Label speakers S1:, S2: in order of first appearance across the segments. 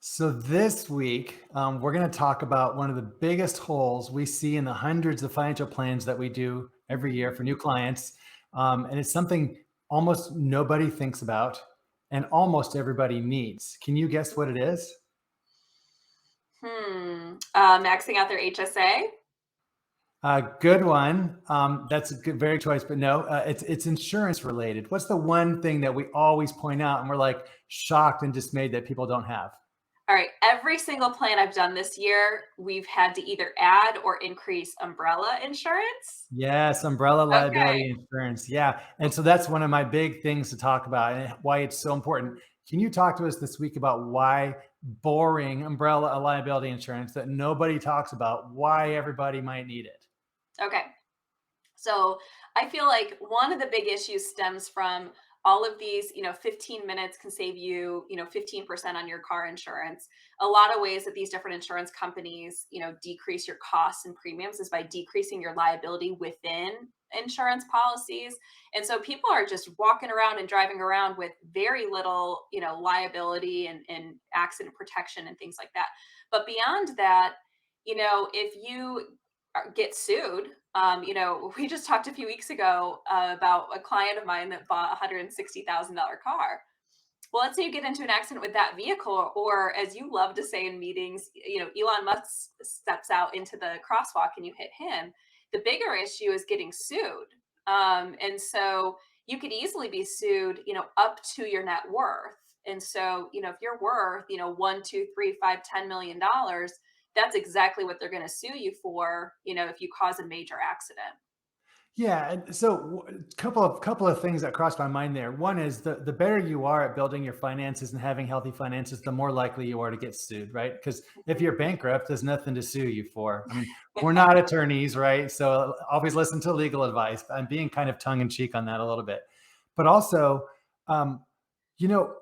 S1: So this week, we're going to talk about one of the biggest holes we see in the hundreds of financial plans that we do every year for new clients. And it's something almost nobody thinks about and almost everybody needs. Can you guess what it is?
S2: Maxing out their HSA?
S1: Good one. That's a good, very choice, but no, it's insurance related. What's the one thing that we always point out and we're like shocked and dismayed that people don't have?
S2: All right, every single plan I've done this year, we've had to either add or increase umbrella insurance.
S1: Yes, umbrella
S2: Okay.
S1: liability insurance. Yeah. And so that's one of my big things to talk about and why it's so important. Can you talk to us this week about why boring umbrella liability insurance that nobody talks about, why everybody might need it?
S2: Okay. So I feel like one of the big issues stems from all of these, 15 minutes can save you, 15% on your car insurance. A lot of ways that these different insurance companies, decrease your costs and premiums is by decreasing your liability within insurance policies. And so people are just walking around and driving around with very little, liability and accident protection and things like that. But beyond that, if you get sued, we just talked a few weeks ago about a client of mine that bought a $160,000 car. Well, let's say you get into an accident with that vehicle, or as you love to say in meetings, Elon Musk steps out into the crosswalk and you hit him. The bigger issue is getting sued. And so you could easily be sued, up to your net worth. And so, if you're worth, one, two, three, five, $10 million, that's exactly what they're going to sue you for, if you cause a major accident.
S1: Yeah, and so couple of things that crossed my mind there. One is the better you are at building your finances and having healthy finances, the more likely you are to get sued, right? Because if
S2: Mhm.
S1: you're bankrupt, there's nothing to sue you for. I mean, we're not attorneys, right? So always listen to legal advice. I'm being kind of tongue in cheek on that a little bit, but also, um, you know,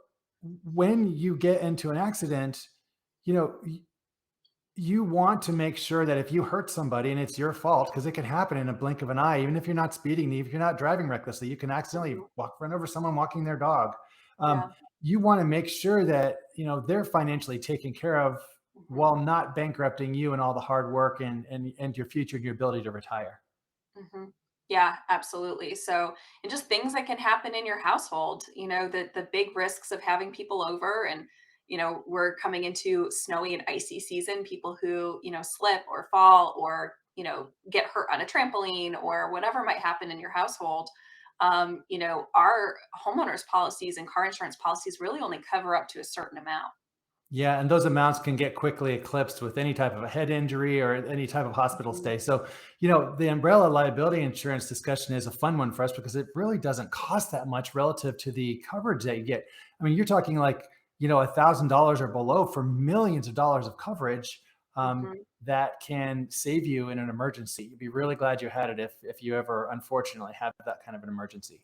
S1: when you get into an accident, you know, you want to make sure that if you hurt somebody and it's your fault, because it can happen in a blink of an eye, even if you're not speeding, if you're not driving recklessly, you can accidentally
S2: Mhm.
S1: run over someone walking their dog. Um,
S2: Yeah.
S1: you want to make sure that they're financially taken care of
S2: Mhm.
S1: while not bankrupting you and all the hard work and your future and your ability to retire.
S2: Mhm. Yeah, absolutely. So, and just things that can happen in your household, the big risks of having people over, and we're coming into snowy and icy season, people who, slip or fall or, get hurt on a trampoline or whatever might happen in your household. Our homeowners policies and car insurance policies really only cover up to a certain amount.
S1: Yeah, and those amounts can get quickly eclipsed with any type of a head injury or any type of hospital
S2: Mhm.
S1: stay. So, the umbrella liability insurance discussion is a fun one for us because it really doesn't cost that much relative to the coverage that you get. I mean, you're talking like, $1,000 or below for millions of dollars of coverage
S2: Mhm.
S1: that can save you in an emergency. You'd be really glad you had it if you ever unfortunately have that kind of an emergency.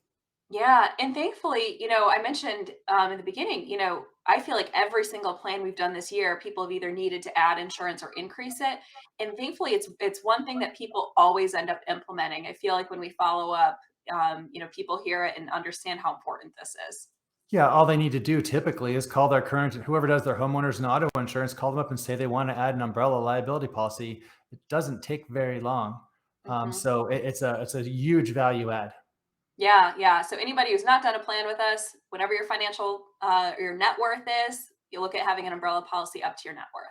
S2: Yeah, and thankfully, I mentioned in the beginning, I feel like every single plan we've done this year, people have either needed to add insurance or increase it, and thankfully, it's one thing that people always end up implementing. I feel like when we follow up, people hear it and understand how important this is.
S1: Yeah, all they need to do typically is call their current whoever does their homeowners and auto insurance, call them up and say they want to add an umbrella liability policy. It doesn't take very long.
S2: Hmm.
S1: So it's a huge value add.
S2: Yeah, yeah. So anybody who's not done a plan with us, whatever your financial or your net worth is, you look at having an umbrella policy up to your net worth.